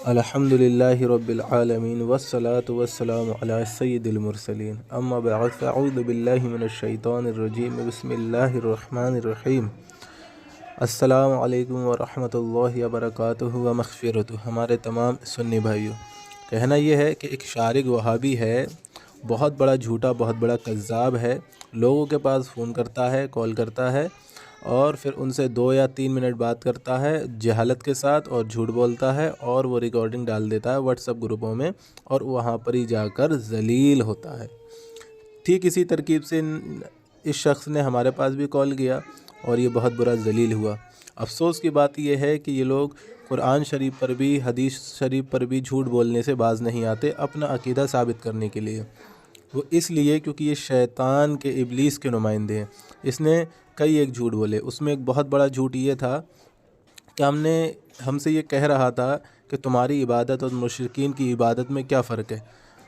الحمد للہ رب العالمین والصلاة والسلام علی سید المرسلین اما بعد فاعوذ باللہ من الشیطان الرجیم بسم اللہ الرحمن الرحیم۔ السلام علیکم ورحمۃ اللہ وبرکاتہ و مغفرتہ۔ ہمارے تمام سنی بھائیوں، کہنا یہ ہے کہ ایک شارق وہابی ہے، بہت بڑا جھوٹا، بہت بڑا کذاب ہے، لوگوں کے پاس فون کرتا ہے، کال کرتا ہے اور پھر ان سے 2 یا 3 منٹ بات کرتا ہے جہالت کے ساتھ اور جھوٹ بولتا ہے، اور وہ ریکارڈنگ ڈال دیتا ہے واٹس ایپ گروپوں میں، اور وہاں پر ہی جا کر ذلیل ہوتا ہے۔ ٹھیک اسی ترکیب سے اس شخص نے ہمارے پاس بھی کال کیا اور یہ بہت برا ذلیل ہوا۔ افسوس کی بات یہ ہے کہ یہ لوگ قرآن شریف پر بھی، حدیث شریف پر بھی جھوٹ بولنے سے باز نہیں آتے اپنا عقیدہ ثابت کرنے کے لیے۔ وہ اس لیے کیونکہ یہ شیطان کے، ابلیس کے نمائندے ہیں۔ اس نے کئی ایک جھوٹ بولے، اس میں ایک بہت بڑا جھوٹ یہ تھا کہ ہم سے یہ کہہ رہا تھا کہ تمہاری عبادت اور مشرکین کی عبادت میں کیا فرق ہے۔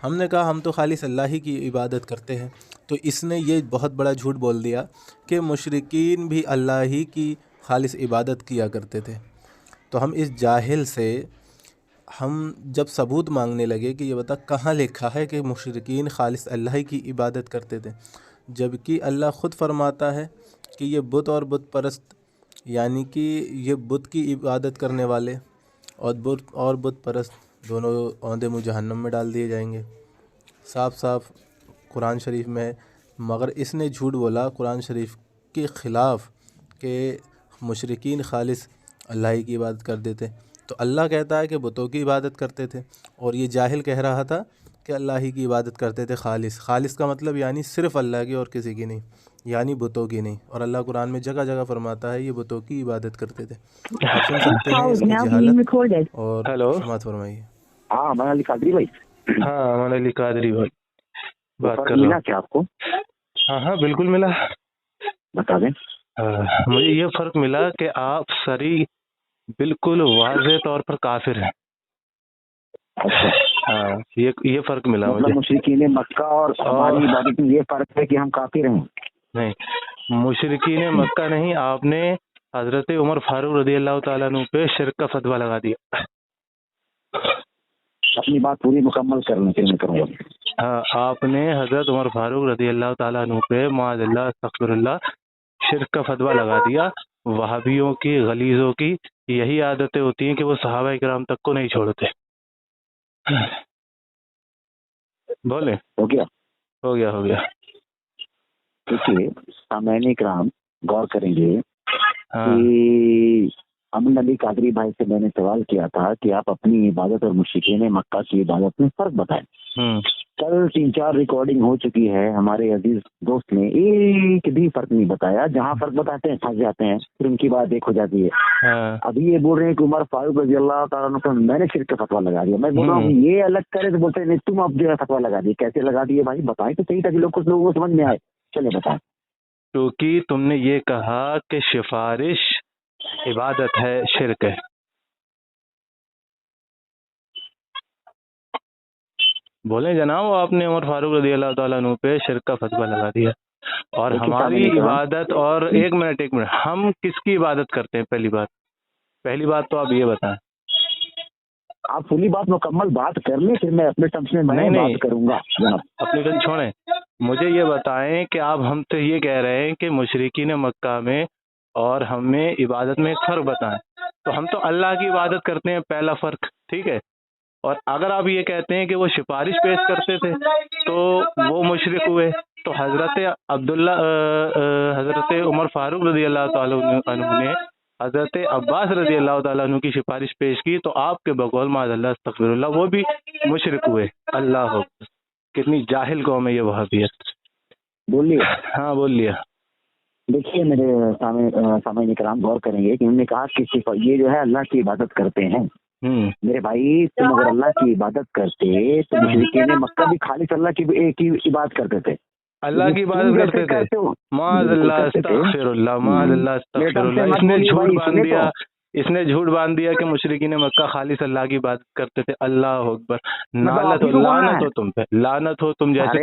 ہم نے کہا ہم تو خالص اللہ ہی کی عبادت کرتے ہیں۔ تو اس نے یہ بہت بڑا جھوٹ بول دیا کہ مشرکین بھی اللہ ہی کی خالص عبادت کیا کرتے تھے۔ تو ہم اس جاہل سے ہم جب ثبوت مانگنے لگے کہ یہ بتا کہاں لکھا ہے کہ مشرکین خالص اللہ ہی کی عبادت کرتے تھے، جبکہ اللہ خود فرماتا ہے کہ یہ بت اور بت پرست، یعنی کہ یہ بت کی عبادت کرنے والے اور بت پرست دونوں اوندے منہ جہنم میں ڈال دیے جائیں گے۔ صاف صاف قرآن شریف میں ہے۔ مگر اس نے جھوٹ بولا قرآن شریف کے خلاف کہ مشرکین خالص اللہ ہی کی عبادت کر دیتے، تو اللہ کہتا ہے کہ بتوں کی عبادت کرتے تھے، اور یہ جاہل کہہ رہا تھا کہ اللہ ہی کی عبادت کرتے تھے خالص۔ خالص کا مطلب یعنی صرف اللہ کی اور کسی کی نہیں، یعنی بتوں کی نہیں، اور اللہ قرآن میں جگہ جگہ فرماتا ہے یہ بتوں کی عبادت کرتے تھے۔ آپ سن سکتے ہیں اس کی جہالت، اور سماعت فرمائیے۔ ہاں امان علی قادری بھائی، ہاں امان علی قادری بھائی بات فرق کر رہا ملا ہوں۔ کیا آپ کو؟ ہاں بالکل ملا۔ بتا دیں۔ مجھے یہ فرق ملا کہ آپ صریح بالکل واضح طور پر کافر ہیں۔ اچھا، ہاں یہ فرق ملا مطلب مجھے۔ مشرکین مکہ اور ہماری عبادت میں یہ فرق ہے کہ ہم کافر ہیں؟ نہیں، مشرکین مکہ نہیں، آپ نے حضرت عمر فاروق رضی اللہ تعالیٰ عنہ پہ شرک کا فتویٰ لگا دیا۔ اپنی بات پوری مکمل کرنے کے لیے کروں گا۔ ہاں، آپ نے حضرت عمر فاروق رضی اللہ تعالیٰ عنہ پہ معاذ اللہ استغفر اللہ شرک کا فتویٰ لگا دیا۔ وہابیوں کی، غلیظوں کی یہی عادتیں ہوتی ہیں کہ وہ صحابہ کرام تک کو نہیں چھوڑتے۔ بولے ہو گیا؟ ہو گیا۔ دیکھیے سامعین کرام غور کریں گے ہاں کہ امن علی قادری بھائی سے میں نے سوال کیا تھا کہ آپ اپنی عبادت اور مشرکین مکہ کی عبادت میں فرق بتائیں۔ کل 3-4 ریکارڈنگ ہو چکی ہے، ہمارے عزیز دوست نے ایک بھی فرق نہیں بتایا۔ جہاں فرق بتاتے ہیں پھنس جاتے ہیں، پھر ان کی بات ایک ہو جاتی ہے۔ ابھی یہ بول رہے ہیں کہ عمر فاروق رضی اللہ تعالیٰ عنہ پر میں نے شرک کا فتویٰ لگا دیا۔ میں بول رہا ہوں یہ الگ کرے تو بولتے ہیں نہیں تم اب جو ہے فتویٰ لگا دیے۔ کیسے لگا دیے بھائی؟ بتائیں تو صحیح تاکہ کچھ لوگوں کو سمجھ میں آئے۔ چلے بتائیں۔ کیونکہ تم نے یہ کہا کہ سفارش عبادت ہے، شرک ہے۔ بولیں جناب، آپ نے عمر فاروق رضی اللہ تعالیٰ عنہ پہ شرک کا فتویٰ لگا دیا، اور ہماری عبادت، اور ایک منٹ ہم کس کی عبادت کرتے ہیں؟ پہلی بات تو آپ یہ بتائیں۔ آپ پوری بات مکمل بات کر لیں، پھر میں اپنے ٹرمس میں بات کروں گا جناب۔ اپنی ٹرم چھوڑیں، مجھے یہ بتائیں کہ آپ ہم سے یہ کہہ رہے ہیں کہ مشرکین مکہ میں اور ہمیں عبادت میں ایک فرق بتائیں۔ تو ہم تو اللہ کی عبادت کرتے ہیں، پہلا فرق، ٹھیک ہے۔ اور اگر آپ یہ کہتے ہیں کہ وہ سفارش پیش کرتے تھے تو وہ مشرک ہوئے، تو حضرت عمر فاروق رضی اللہ تعالیٰ عنہ نے حضرت عباس رضی اللہ تعالیٰ عنہ کی سفارش پیش کی، تو آپ کے بقول معاذ اللہ استغفر اللہ وہ بھی مشرک ہوئے۔ اللہ اکبر، کتنی جاہل قوم ہے یہ وہابیت۔ بولیے۔ ہاں بول لیا۔ دیکھیے میرے سامعین کرام غور کریں گے کہ انہوں نے کہا کہ یہ جو ہے اللہ کی عبادت کرتے ہیں۔ میرے بھائی تم اگر اللہ کی عبادت کرتے تو مشرکین مکہ بھی خالص اللہ کی عبادت کرتے تھے، اللہ کی عبادت کرتے تھے۔ معاذ اللہ استغفر اللہ، معاذ اللہ استغفر اللہ۔ اس نے جھوٹ باندھ دیا کہ مشرکین مکہ خالص اللہ کی عبادت کرتے تھے۔ اللہ اکبر، لعنت ہو تم پہ، لعنت ہو تم جیسے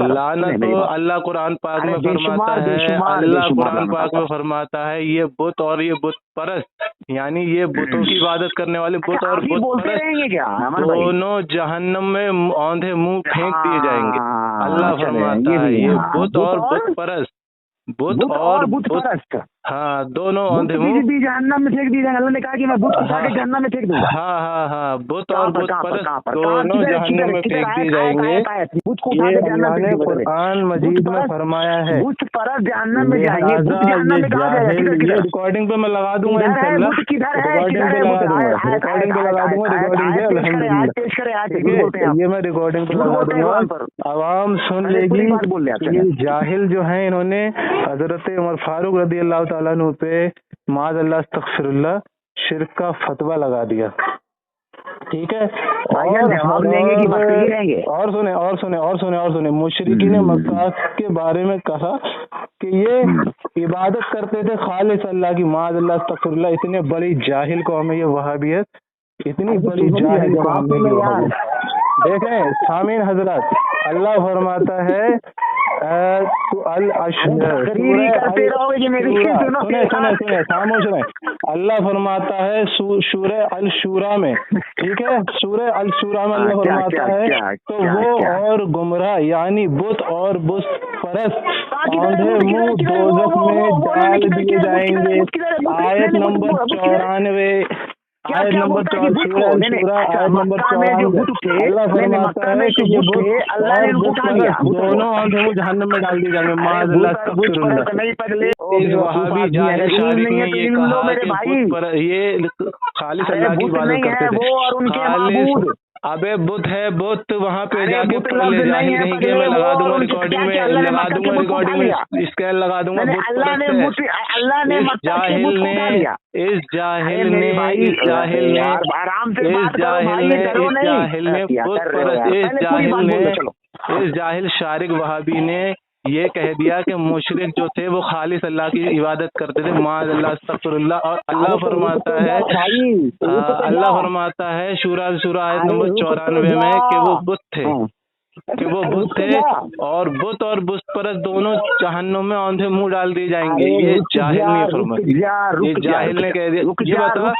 لعنت ہو۔ اللہ قرآن پاک میں فرماتا ہے، اللہ قرآن پاک میں فرماتا ہے یہ بت اور یہ بت پرست یعنی یہ بتوں کی عبادت کرنے والے بت اور بت بولتے رہیں گے کیا دونوں جہنم میں اوندھے منہ پھینک دیے جائیں گے. اللہ فرماتا ہے یہ بت اور بت پرست، بت اور بت پرست، ہاں دونوں اوندھے منہ جہنم میں پھینک دیے جائیں گے. اللہ نے کہا کہ میں بت اٹھا کے جہنم میں پھینک دوں گا. ہاں ہاں ہاں بت اور بت پرست دونوں جہنم میں پھینک دیے جائیں گے. یہ اللہ نے قرآن مجید میں فرمایا ہے. بت پرست جہنم میں جائیں گے. یہ ریکارڈنگ پہ میں لگا دوں گا انشاءاللہ، ریکارڈنگ پہ لگا دوں گا، ریکارڈنگ پہ لگا دوں گا، ریکارڈنگ پہ الحمدللہ یہ میں ریکارڈنگ پہ لگا دوں گا، عوام سن لے گی. یہ جاہل جو ہیں انہوں نے حضرت عمر فاروق رضی اللہ تعالیٰ عنہ پہ معاذ اللہ استغفر اللہ شرک کا فتویٰ لگا دیا. ٹھیک ہے، اور سنیں مشرکین مکہ کے بارے میں کہا کہ یہ عبادت کرتے تھے خالص اللہ کی، معاذ اللہ استغفر اللہ. اتنے بڑی جاہل قوم ہے یہ وہابیت، اتنی بڑی جاہل قوم ہے یہ وہابیت. دیکھیں سامعین حضرات، اللہ فرماتا ہے خاموش رہیں. اللہ فرماتا ہے سورہ الشورى میں، ٹھیک ہے، سورہ الشورى میں اللہ فرماتا ہے تو وہ اور گمراہ یعنی بت اور بت پرست اوندھے منہ دوزخ میں ڈال دیے جائیں گے. آیت نمبر 94 آیت نمبر 94 آیت نمبر 94 اللہ فرماتا ہے کہ یہ بت اور بت پرست دونوں اوندھے منہ جہنم میں ڈال دیے جائیں گے. معاذ اللہ استغفر اللہ. اس وہابی جاہل شارک نے یہ کہا کہ بت پر یہ خالص اللہ کی عبادت کرتے تھے. خالص ابے بت ہے بت وہاں پہ جا کے پڑھ لے. جاہل نہیں کہ میں لگا دوں گا ریکارڈنگ میں، لگا دوں گا ریکارڈنگ میں اسکین لگا دوں گا. بت پرست ہے اس جاہل نے بت پرست اس جاہل شارک وہابی نے یہ کہہ دیا کہ مشرک جو تھے وہ خالص اللہ کی عبادت کرتے تھے. معاذ اللہ استغفر اللہ. اور اللہ فرماتا ہے سورہ آیت نمبر 94 میں کہ وہ بت تھے اور بت پرست دونوں جہنم میں اوندھے منہ ڈال دیے جائیں گے. یہ جاہل نہیں فرمایا، یہ جاہل نے کہہ دیا. یہ بتا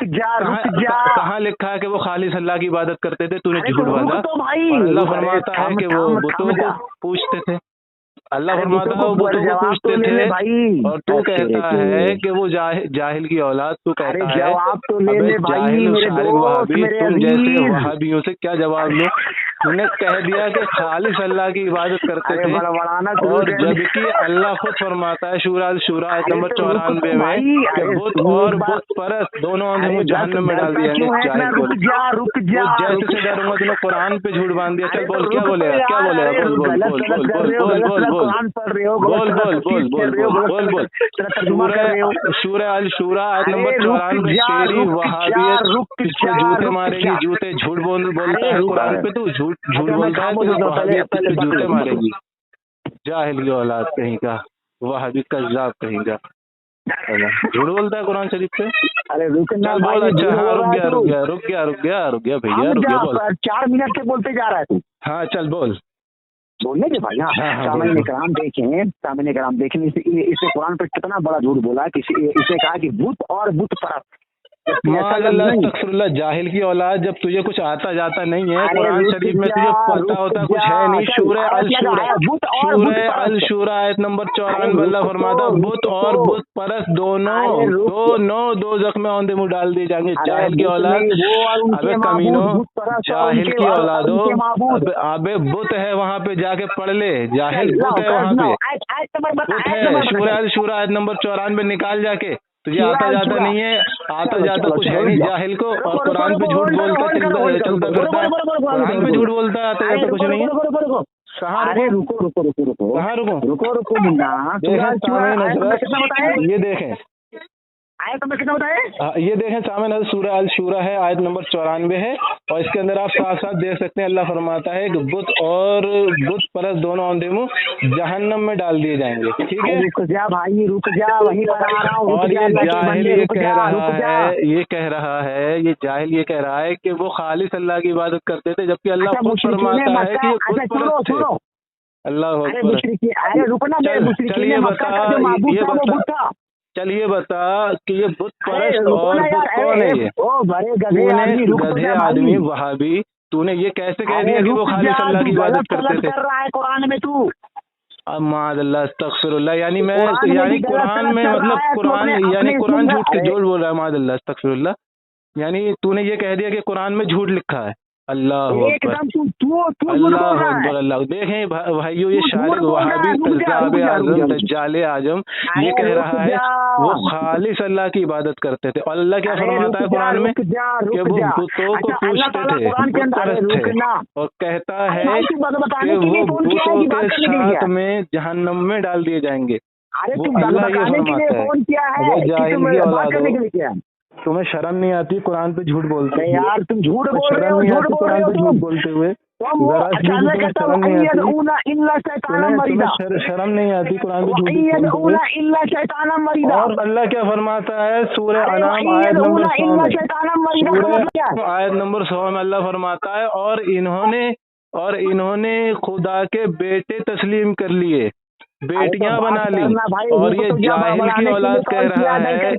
کہاں لکھا ہے کہ وہ خالص اللہ کی عبادت کرتے تھے؟ تو نے جھوٹ باندھا. اللہ فرماتا ہے کہ وہ بتوں کو پوچھتے تھے. اللہ فرماتا ہے وہ بتوں کو پوچھتے تھے اور تو کہتا ہے کہ وہ جاہل کی اولاد. تو کہتا ہے جاہل شارک وہابی، تم جیسے وہابیوں سے کیا جواب لوں؟ انہوں نے کہہ دیا کہ خالص اللہ کی عبادت کرتے تھے، اور جبکہ اللہ خود فرماتا ہے سورہ الشورى آیت نمبر 94 میں کہ بت اور بت پرست دونوں اوندھے منہ جہنم میں ڈال دیا گیا. جیسے سے ڈروں گا تم قرآن پہ جھوٹ باندھ دیا. چل بول، کیا بولے گا؟ بول. سورہ الشورى آیت نمبر 94 تیری وہابیت اس کو جوتے مارے گی. جوتے جھوٹ بولتا ہے قرآن پہ، تو جھوٹ بولتا ہے تو وہابیت پہ جوتے مارے گی. جاہل کی اولاد کہیں کا، وہابی کذاب کہیں کا، جھوٹ بولتا ہے قرآن شریف پہ. چل بول. اچھا ہاں رک گیا بھیا بول. 4 منٹ سے بولتے جا رہا ہے تو. ہاں چل بول. بولنے کے بھائی. سامعین کرام دیکھیں اس سے قرآن پہ کتنا بڑا جھوٹ بولا. اسے کہا کہ بت اور بت پرست. معاذ اللہ استغفر اللہ. جاہل کی اولاد، جب تجھے کچھ آتا جاتا نہیں ہے، قرآن شریف میں تجھے پتا ہوتا کچھ ہے نہیں. سورہ الشورى آیت نمبر 94 اللہ فرماتا بت اور بت پرست دونوں دوزخ میں اوندھے منہ ڈال دیے جائیں گے. جاہل کی اولاد، ابے کمینو، جاہل کی اولادو، ابے بت ہے وہاں پہ جا کے پڑھ لے. جاہل بت ہے وہاں پہ، بت ہے. سورہ الشورى آیت نمبر 94 نکال جا کے. تجھے آتا جاتا نہیں ہے، آتا جاتا کچھ ہے نہیں جاہل کو، اور قرآن پہ جھوٹ بولتا چلتا پھرتا ہے. قرآن پہ جھوٹ بولتا ہے، آتا جاتا کچھ نہیں ہے. یہ دیکھیں سامنے سورہ الشورى ہے، آیت نمبر 94 ہے، اور اس کے اندر آپ ساتھ ساتھ دیکھ سکتے ہیں اللہ فرماتا ہے کہ بت اور بت پرست دونوں اوندھے منہ جہنم میں ڈال دیے جائیں گے. ٹھیک ہے، رک جا بھائی، رک جا، وہیں پر آ رہا ہوں. اور یہ جاہل یہ کہہ رہا ہے یہ جاہل یہ کہہ رہا ہے کہ وہ خالص اللہ کی عبادت کرتے تھے، جبکہ اللہ خود فرماتا ہے کہ یہ بت پرست تھے. اللہ اکبر. چلیے بتا چل یہ بتا کہ یہ بت پرست رکو اور نا بت یار، کون ہے یہ؟ او بڑے گدھے تو نے آدمی، رک تو گدھے جا بھائی۔ آدمی وہابی، تو نے یہ کیسے کہہ ارے دیا کہ وہ رک خالص جا، اللہ تو کی عبادت کرتے غلط تھے؟ کر رہا ہے قرآن میں تو، معاذ اللہ استغفر اللہ، یعنی میں قرآن میں یعنی بھی غلط قرآن میں کر مطلب رہا ہے تو قرآن اپنے یعنی قرآن سننا، جھوٹ کے ارے جھوٹ بول رہا ہے، معاذ اللہ استغفر اللہ، یعنی تو نے یہ کہہ دیا کہ قرآن میں جھوٹ لکھا ہے۔ اللہ ایک اکبر، دم تو جھوٹ بول اللہ رہا ہے، اکبر، اللہ دیکھیں بھائیو، یہ تو شارق جھوٹ بول رہا ہے، وہابی رک جا، کذاب رک جا، رک اعظم جا، رک جا۔ دجال اعظم یہ ارے کہہ رک رہا ہے جا، وہ خالص اللہ کی عبادت کرتے تھے، اور اللہ کیا ارے فرماتا ہے رک جا، قرآن میں رک جا، کہ رک وہ جا۔ بتوں کو اچھا اللہ پوچھتے تعالیٰ تھے، قرآن کے بت اندر، ارے پرست تھے، رک نا، اور کہتا ارے ہے بھائی تو کہ بتانے کے لیے وہ فون کیا ہے بتوں کہ کے بات کرنے کے لیے کیا ساتھ ہے؟ میں جہنم میں ڈال دیے جائیں گے، ارے وہ تم اللہ یہ بتانے کے لیے فرماتا ہے۔ فون کیا ہے وہ کہ جاہل تم کی بات اولاد کرنے ہو، کے لیے کیا ہے؟ تمہیں شرم نہیں آتی قرآن پہ جھوٹ بولتے ارے ہوئے؟ یار تم جھوٹ بول رہے شرم ہو، نہیں جھوٹ آتی بول رہے قرآن ہو پہ جھوٹ تم بولتے ہوئے؟ تم وہ ذرا سی بھی اچانک تمہیں کہتا شرم نہیں آتی؟ اونا الا شیطانا مریدا، تمہیں شرم نہیں آتی قرآن پہ جھوٹ بولتے ہوئے؟ اونا الا شیطانا مریدا، اور اللہ کیا فرماتا ہے سورہ ارے انعام آیت نمبر اونا 100 الا میں؟ شیطانا مریدا کا سورہ مطلب کیا ہے؟ آیت نمبر 100 میں اللہ فرماتا ہے اور انہوں نے خدا کے بیٹے تسلیم کر لیے، بیٹیاں بنا لی، اور یہ جاہل کی اولاد کہہ رہا ہے،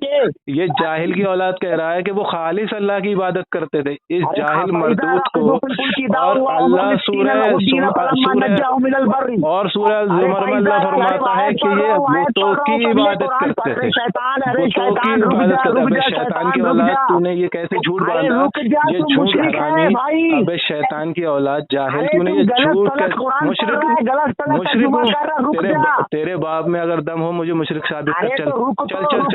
یہ جاہل کی اولاد کہہ رہا ہے کہ وہ خالص اللہ کی عبادت کرتے تھے۔ اس جاہل مردود کو اور اللہ سورہ الزمر میں اللہ فرماتا ہے کہ یہ بتوں کی عبادت کرتے تھے، بتوں کی عبادت کرتے تھے۔ شیطان کی اولاد، تو نے یہ کیسے جھوٹ باندھا؟ یہ جھوٹ حرامی، ابے شیطان کی اولاد جاہل، تو نے یہ جھوٹ مشرک تیرے باپ میں اگر دم ہو مجھے مشرک ثابت کر، چل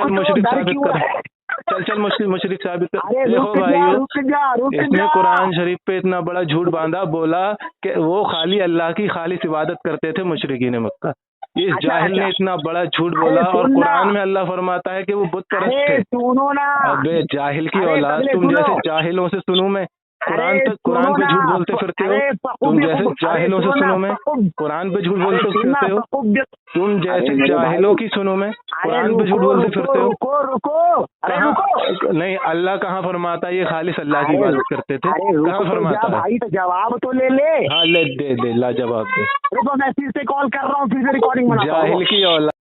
مشرک ثابت کر، چل مشرک ثابت کر۔ دیکھو بھائیو، اس نے قرآن شریف پہ اتنا بڑا جھوٹ باندھا، بولا کہ وہ خالی اللہ کی خالص عبادت کرتے تھے مشرکین مکہ۔ اس جاہل نے اتنا بڑا جھوٹ بولا، اور قرآن میں اللہ فرماتا ہے کہ وہ بت پرست تھے۔ ابے جاہل کی اولاد، تم جیسے جاہلوں سے سنوں میں؟ قرآن پہ جھوٹ بولتے پھرتے ہو تم جیسے جاہلوں سے سنوں میں؟ قرآن پہ جھوٹ بولتے پھرتے ہو تم جیسے جاہلوں کی سنوں میں؟ قرآن پہ جھوٹ بولتے پھرتے ہو؟ کہاں نہیں، اللہ کہاں فرماتا ہے یہ خالص اللہ کی عبادت کرتے تھے؟ کہاں فرماتا ہے؟ بھائی تو جواب تو لے لے، ہاں لے دے لا جواب دے۔ رکو میں پھر سے کال کر رہا ہوں، پھر سے ریکارڈنگ بناتا ہوں۔ جاہل کی اولاد